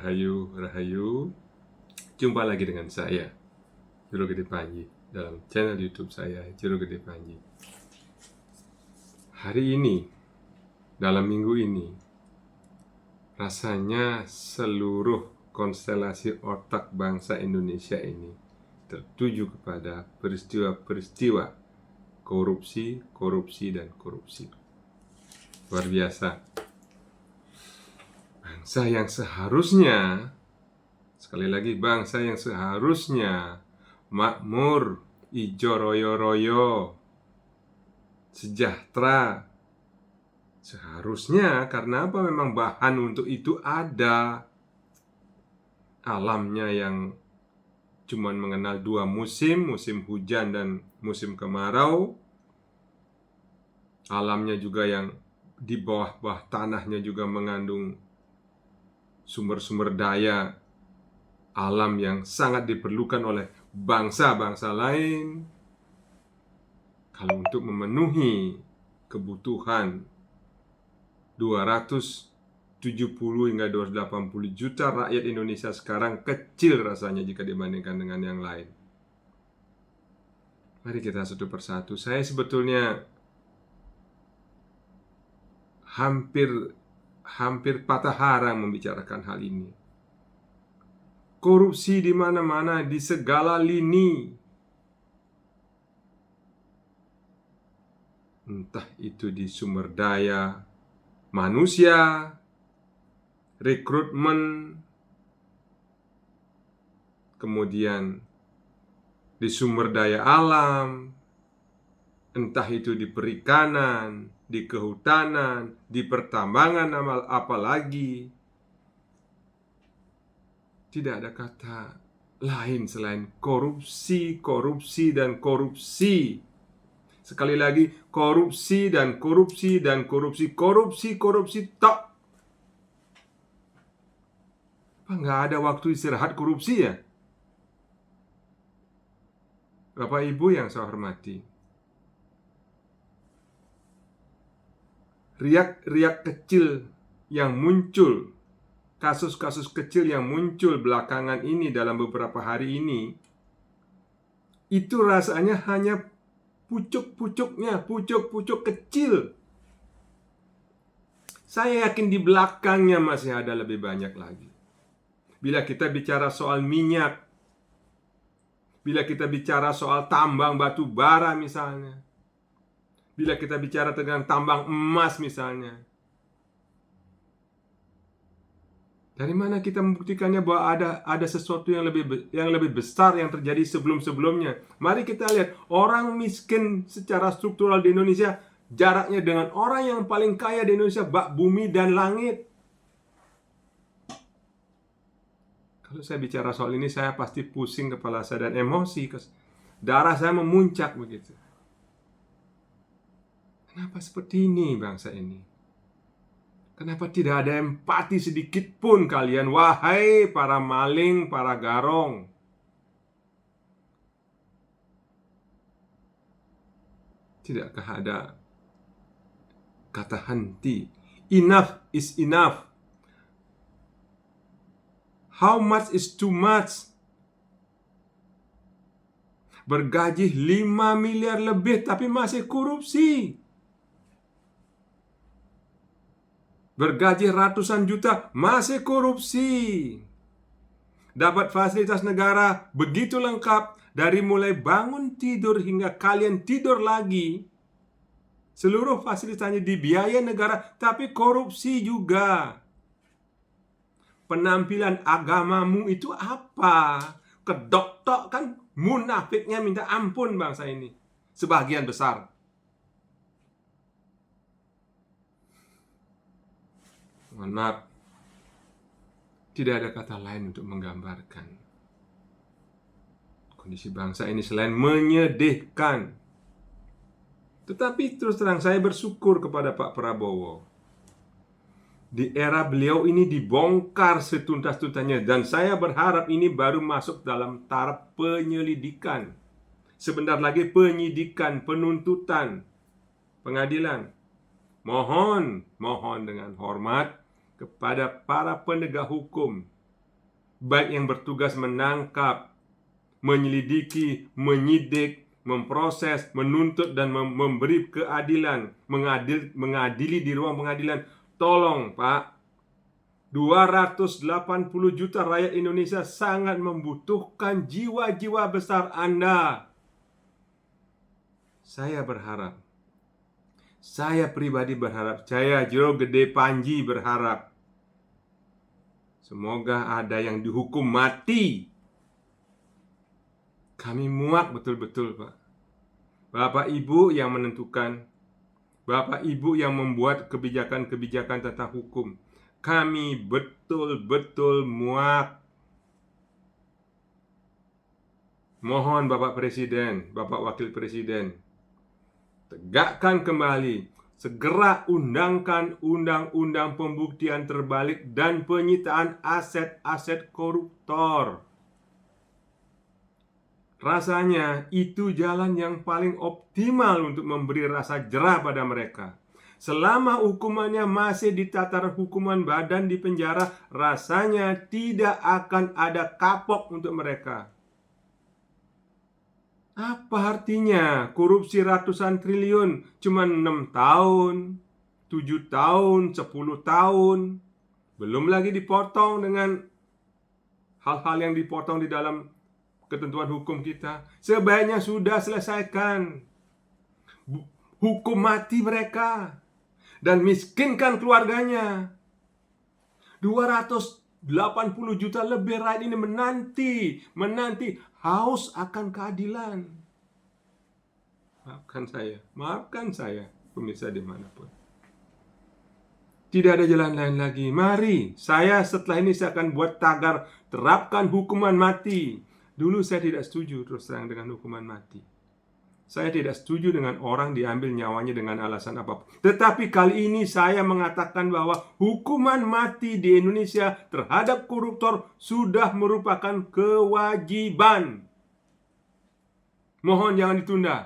Rahayu, Rahayu. Jumpa lagi dengan saya, Jero Gede Panji, dalam channel YouTube saya, Jero Gede Panji. Hari ini, dalam minggu ini, rasanya seluruh konstelasi otak bangsa Indonesia ini tertuju kepada peristiwa-peristiwa korupsi, dan korupsi. Luar biasa. Bangsa yang seharusnya, sekali lagi, bangsa yang seharusnya makmur, ijo royo-royo, sejahtera. Seharusnya, karena apa? Memang bahan untuk itu ada. Alamnya yang cuman mengenal dua musim, musim hujan dan musim kemarau. Alamnya juga yang di bawah tanahnya juga mengandung sumber-sumber daya alam yang sangat diperlukan oleh bangsa-bangsa lain. Kalau untuk memenuhi kebutuhan 270 hingga 280 juta rakyat Indonesia sekarang kecil rasanya jika dibandingkan dengan yang lain. Mari kita satu persatu. Saya sebetulnya hampir patah harang membicarakan hal ini. Korupsi di mana-mana, di segala lini. Entah itu di sumber daya manusia, rekrutmen, kemudian di sumber daya alam, entah itu di perikanan, di kehutanan, di pertambangan, apalagi. Tidak ada kata lain selain korupsi, dan korupsi. Sekali lagi, korupsi dan korupsi dan korupsi. Korupsi tok. Apa nggak ada waktu istirahat korupsi ya? Bapak Ibu yang saya hormati, riak-riak kecil yang muncul, kasus-kasus kecil yang muncul belakangan ini dalam beberapa hari ini, itu rasanya hanya pucuk kecil. Saya yakin di belakangnya masih ada lebih banyak lagi. Bila kita bicara soal minyak, bila kita bicara soal tambang batu bara misalnya, bila kita bicara tentang tambang emas misalnya, dari mana kita membuktikannya bahwa ada sesuatu yang lebih besar yang terjadi sebelum-sebelumnya? Mari kita lihat orang miskin secara struktural di Indonesia, jaraknya dengan orang yang paling kaya di Indonesia bak bumi dan langit. Kalau saya bicara soal ini, saya pasti pusing kepala saya dan emosi, darah saya memuncak begitu. Kenapa seperti ini bangsa ini? Kenapa tidak ada empati sedikit pun kalian, wahai para maling, para garong? Tidakkah ada kata henti? Enough is enough. How much is too much? Bergaji 5 miliar lebih tapi masih korupsi. Bergaji ratusan juta, masih korupsi. Dapat fasilitas negara begitu lengkap, dari mulai bangun tidur hingga kalian tidur lagi. Seluruh fasilitasnya dibiayai negara, tapi korupsi juga. Penampilan agamamu itu apa? Kedok-tok kan, munafiknya minta ampun bangsa ini. Sebagian besar. Mohon maaf, tidak ada kata lain untuk menggambarkan kondisi bangsa ini selain menyedihkan. Tetapi terus terang saya bersyukur kepada Pak Prabowo. Di era beliau ini dibongkar setuntas-tuntasnya, dan saya berharap ini baru masuk dalam taraf penyelidikan. Sebentar lagi penyidikan, penuntutan, pengadilan. Mohon dengan hormat kepada para penegak hukum, baik yang bertugas menangkap, menyelidiki, menyidik, memproses, menuntut, dan memberi keadilan, mengadili di ruang pengadilan. Tolong Pak, 280 juta rakyat Indonesia sangat membutuhkan jiwa-jiwa besar Anda. Saya berharap, saya pribadi berharap, saya Jero Gede Panji berharap, semoga ada yang dihukum mati. Kami muak betul-betul Pak. Bapak Ibu yang menentukan, Bapak Ibu yang membuat kebijakan-kebijakan tentang hukum, kami betul-betul muak. Mohon Bapak Presiden, Bapak Wakil Presiden, tegakkan kembali, segera undangkan undang-undang pembuktian terbalik dan penyitaan aset-aset koruptor. Rasanya itu jalan yang paling optimal untuk memberi rasa jerah pada mereka. Selama hukumannya masih di tataran hukuman badan di penjara, rasanya tidak akan ada kapok untuk mereka. Apa artinya korupsi ratusan triliun cuma 6 tahun, 7 tahun, 10 tahun? Belum lagi dipotong dengan hal-hal yang dipotong di dalam ketentuan hukum kita. Sebaiknya sudah selesaikan. Hukum mati mereka dan miskinkan keluarganya. 280 juta lebih rakyat ini menanti haus akan keadilan. Maafkan saya, pemirsa dimanapun. Tidak ada jalan lain lagi. Mari, setelah ini saya akan buat tagar terapkan hukuman mati. Dulu saya tidak setuju terus terang dengan hukuman mati. Saya tidak setuju dengan orang diambil nyawanya dengan alasan apapun. Tetapi kali ini saya mengatakan bahwa hukuman mati di Indonesia terhadap koruptor sudah merupakan kewajiban. Mohon jangan ditunda.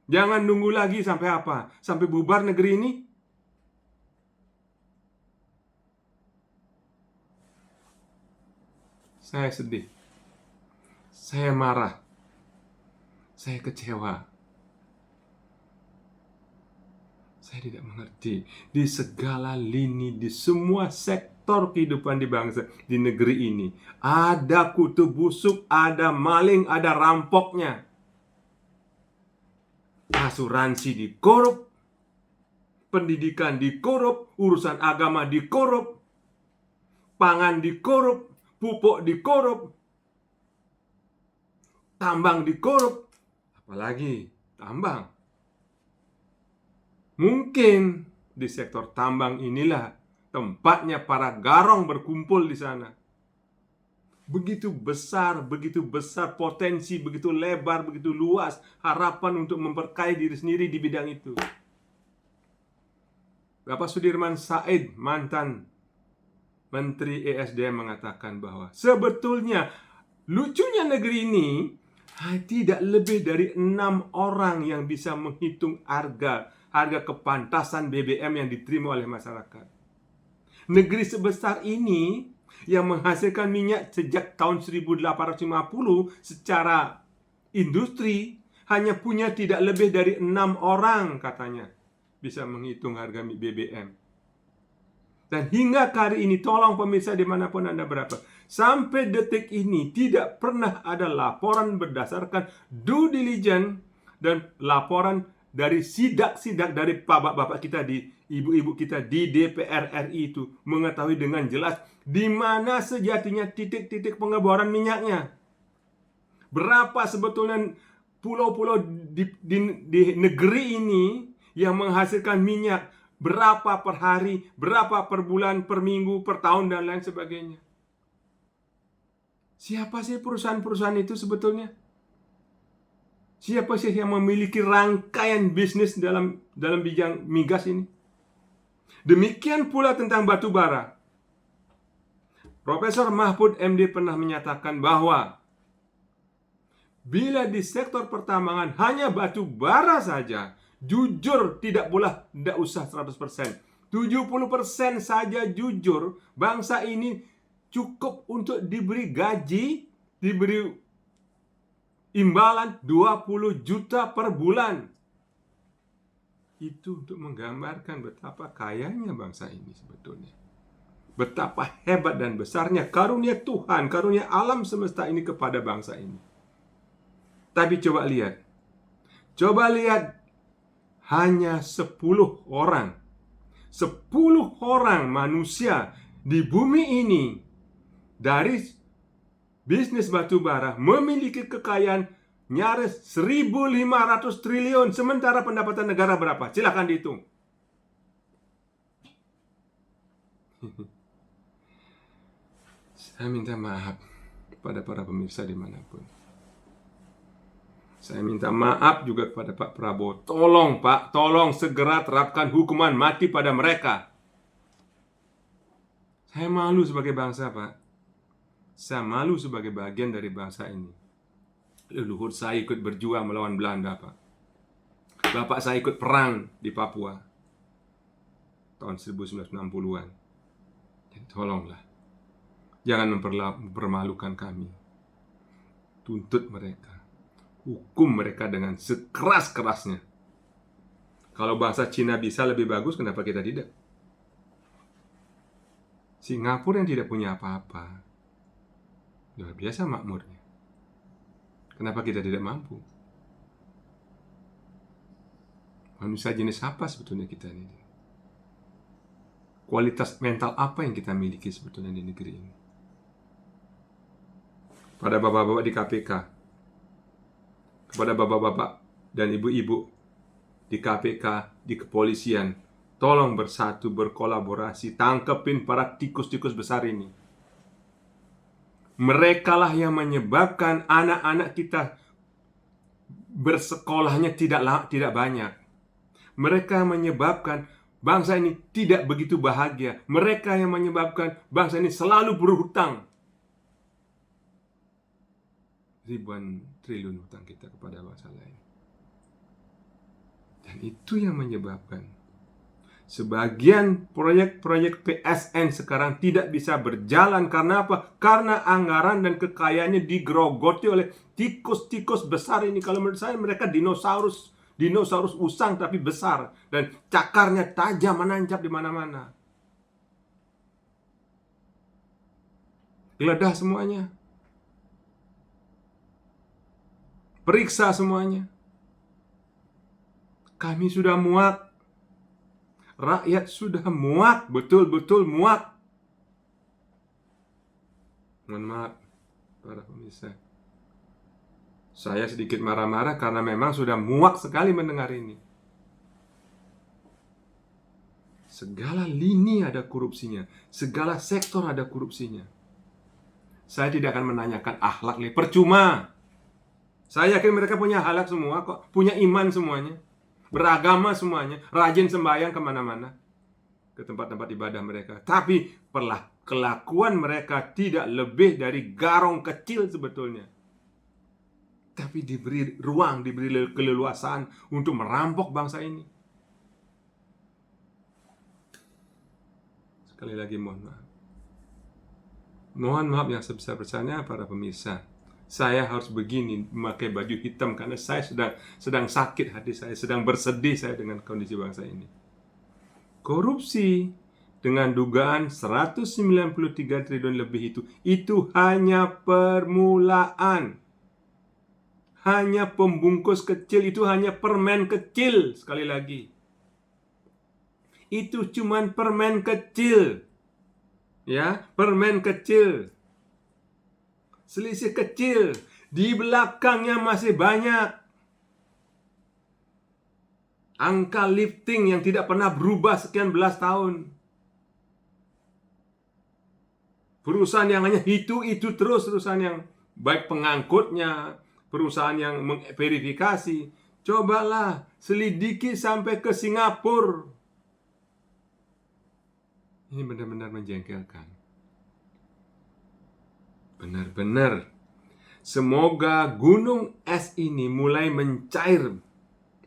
Jangan nunggu lagi sampai apa? Sampai bubar negeri ini? Saya sedih. Saya marah. Saya kecewa. Saya tidak mengerti. Di segala lini, di semua sektor kehidupan di bangsa, di negeri ini, ada kutu busuk, ada maling, ada rampoknya. Asuransi dikorup, pendidikan dikorup, urusan agama dikorup, pangan dikorup, pupuk dikorup, tambang dikorup. Apalagi tambang. Mungkin di sektor tambang inilah tempatnya para garong berkumpul di sana. Begitu besar potensi, begitu lebar, begitu luas harapan untuk memperkaya diri sendiri di bidang itu. Bapak Sudirman Said, mantan Menteri ESDM, mengatakan bahwa sebetulnya lucunya negeri ini tidak lebih dari 6 orang yang bisa menghitung harga kepantasan BBM yang diterima oleh masyarakat. Negeri sebesar ini yang menghasilkan minyak sejak tahun 1850 secara industri hanya punya tidak lebih dari 6 orang katanya bisa menghitung harga BBM. Dan hingga hari ini, tolong pemirsa dimanapun Anda berada, sampai detik ini tidak pernah ada laporan berdasarkan due diligence dan laporan dari sidak-sidak dari bapak-bapak kita, di ibu-ibu kita di DPR RI itu mengetahui dengan jelas di mana sejatinya titik-titik pengeboran minyaknya. Berapa sebetulnya pulau-pulau di negeri ini yang menghasilkan minyak, berapa per hari, berapa per bulan, per minggu, per tahun, dan lain sebagainya. Siapa sih perusahaan-perusahaan itu sebetulnya? Siapa sih yang memiliki rangkaian bisnis dalam bidang migas ini? Demikian pula tentang batu bara. Profesor Mahfud MD pernah menyatakan bahwa bila di sektor pertambangan hanya batu bara saja, jujur tidak usah 100%. 70% saja jujur, bangsa ini cukup untuk diberi gaji, diberi imbalan 20 juta per bulan. Itu untuk menggambarkan betapa kayanya bangsa ini sebetulnya. Betapa hebat dan besarnya karunia Tuhan, karunia alam semesta ini kepada bangsa ini. Tapi coba lihat hanya 10 orang. 10 orang manusia di bumi ini dari bisnis batu bara memiliki kekayaan nyaris 1.500 triliun. Sementara pendapatan negara berapa? Silakan dihitung. Saya minta maaf kepada para pemirsa dimanapun. Saya minta maaf juga kepada Pak Prabowo. Tolong Pak, tolong segera terapkan hukuman mati pada mereka. Saya malu sebagai bangsa Pak. Saya malu sebagai bagian dari bangsa ini. Leluhur saya ikut berjuang melawan Belanda Pak. Bapak saya ikut perang di Papua tahun 1960-an. Jadi tolonglah, jangan mempermalukan kami. Tuntut mereka, hukum mereka dengan sekeras-kerasnya. Kalau bangsa Cina bisa lebih bagus, kenapa kita tidak? Singapura yang tidak punya apa-apa, luar biasa makmurnya. Kenapa kita tidak mampu? Manusia jenis apa sebetulnya kita ini? Kualitas mental apa yang kita miliki sebetulnya di negeri ini? Pada bapak-bapak di KPK, kepada bapak-bapak dan ibu-ibu di KPK, di kepolisian, tolong bersatu, berkolaborasi, tangkepin para tikus-tikus besar ini. Merekalah yang menyebabkan anak-anak kita bersekolahnya tidak banyak. Mereka menyebabkan bangsa ini tidak begitu bahagia. Mereka yang menyebabkan bangsa ini selalu berhutang. Ribuan triliun hutang kita kepada bangsa lain. Dan itu yang menyebabkan sebagian proyek-proyek PSN sekarang tidak bisa berjalan. Karena apa? Karena anggaran dan kekayaannya digerogoti oleh tikus-tikus besar ini. Kalau menurut saya mereka dinosaurus usang tapi besar, dan cakarnya tajam menancap di mana-mana. Geledah semuanya. Periksa semuanya. Kami sudah muak. Rakyat sudah muak, betul-betul muak. Mohon maaf para pemirsa. Saya sedikit marah-marah karena memang sudah muak sekali mendengar ini. Segala lini ada korupsinya, segala sektor ada korupsinya. Saya tidak akan menanyakan akhlak, percuma. Saya yakin mereka punya akhlak semua kok, punya iman semuanya, beragama semuanya, rajin sembahyang kemana-mana, ke tempat-tempat ibadah mereka. Tapi kelakuan mereka tidak lebih dari garong kecil sebetulnya. Tapi diberi ruang, diberi keleluasaan untuk merampok bangsa ini. Sekali lagi mohon maaf. Mohon maaf yang sebesar-besarnya para pemirsa. Saya harus begini, memakai baju hitam karena saya sedang sakit hati saya, sedang bersedih saya dengan kondisi bangsa ini. Korupsi dengan dugaan 193 triliun lebih itu hanya permulaan. Hanya pembungkus kecil, itu hanya permen kecil. Sekali lagi, itu cuman permen kecil. Ya, permen kecil. Selisih kecil. Di belakangnya masih banyak. Angka lifting yang tidak pernah berubah sekian belas tahun. Perusahaan yang hanya itu terus, perusahaan yang baik pengangkutnya, perusahaan yang memverifikasi. Cobalah selidiki sampai ke Singapura. Ini benar-benar menjengkelkan. Benar-benar. Semoga gunung es ini mulai mencair,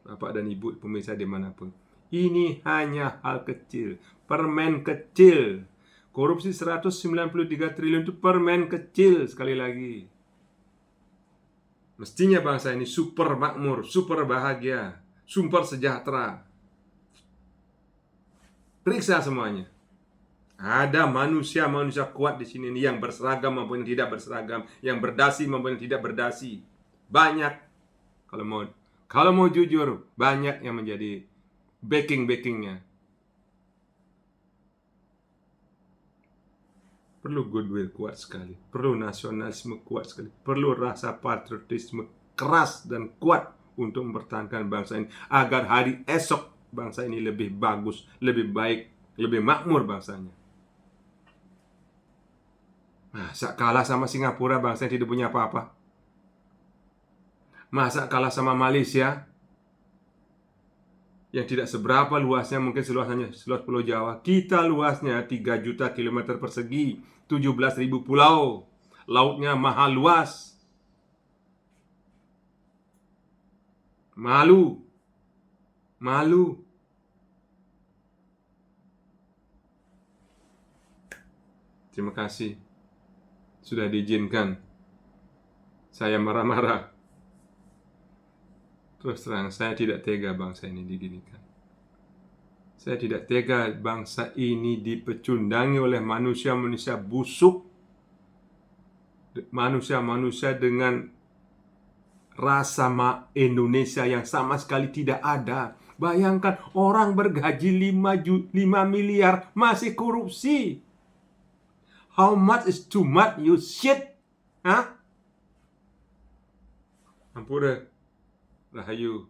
Bapak dan Ibu pemirsa dimanapun. Ini hanya hal kecil, permen kecil. Korupsi 193 triliun itu permen kecil sekali lagi. Mestinya bangsa ini super makmur, super bahagia, super sejahtera. Periksa semuanya. Ada manusia-manusia kuat di sini yang berseragam maupun yang tidak berseragam, yang berdasi maupun yang tidak berdasi. Banyak. Kalau mau jujur, banyak yang menjadi backing-backingnya. Perlu goodwill kuat sekali, perlu nasionalisme kuat sekali, perlu rasa patriotisme keras dan kuat untuk mempertahankan bangsa ini agar hari esok bangsa ini lebih bagus, lebih baik, lebih makmur bangsanya. Masa kalah sama Singapura, bangsa yang tidak punya apa-apa? Masa kalah sama Malaysia yang tidak seberapa luasnya, mungkin seluas Pulau Jawa. Kita luasnya 3 juta kilometer persegi, 17.000 pulau, lautnya mahal luas. Malu. Terima kasih sudah diizinkan saya marah-marah. Terus terang, saya tidak tega bangsa ini diginikan. Saya tidak tega bangsa ini dipecundangi oleh manusia-manusia busuk, manusia-manusia dengan rasa Indonesia yang sama sekali tidak ada. Bayangkan orang bergaji 5 miliar masih korupsi. How much is too much, you shit? Hah? Ampura. Rahayu.